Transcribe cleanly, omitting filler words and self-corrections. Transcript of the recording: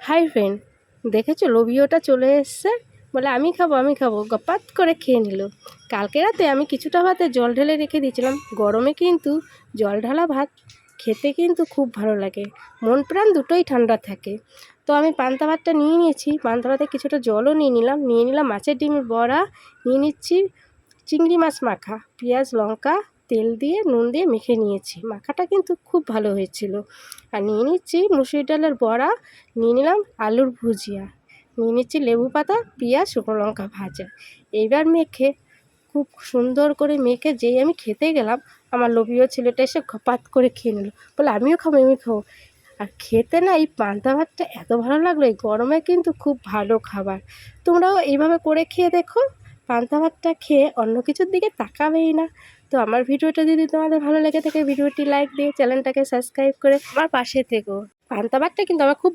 Hi friend, দেখেছো লোভিওটা চলে এসছে, বলে আমি খাবো গপাত করে খেয়ে নিল। কালকে রাতে আমি কিছুটা ভাতে জল ঢেলে রেখে দিয়েছিলাম। গরমে কিন্তু জল ঢালা ভাত খেতে কিন্তু খুব ভালো লাগে, মন প্রাণ দুটোই ঠান্ডা থাকে। তো আমি পান্তা ভাতটা নিয়ে নিয়েছি, পান্তা ভাতে কিছুটা জলও নিয়ে নিলাম মাছের ডিমের বড়া, নিয়ে নিচ্ছি চিংড়ি মাছ মাখা, পেঁয়াজ লঙ্কা তেল দিয়ে নুন দিয়ে মেখে নিয়েছি। মাখাটা কিন্তু খুব ভালো হয়েছিল। আর নিয়ে নিচ্ছি মুসুরি ডালের বড়া, নিয়ে নিলাম আলুর ভুজিয়া, নিয়ে নিচ্ছি লেবু পাতা, পেঁয়াজ, শুকনো লঙ্কা ভাজা। এইবার মেখে খুব সুন্দর করে মেখে যেই আমি খেতে গেলাম, আমার লোভীয় ছেলেটা এসে ঘপাত করে খেয়ে নিল, বলে আমিও খাবো। আর খেতে না এই পান্তা ভাতটা এত ভালো লাগলো, এই গরমে কিন্তু খুব ভালো খাবার। তোমরাও এইভাবে করে খেয়ে দেখো, পান্তা ভাতটা খেয়ে অন্য কিছুর দিকে তাকাবেই না। তো আমার ভিডিওটা যদি তোমাদের ভালো লেগে থাকে, ভিডিওটি লাইক দিয়ে চ্যানেলটাকে সাবস্ক্রাইব করে আমার পাশে থেকো। পান্তা ভাতটা কিন্তু আমার খুব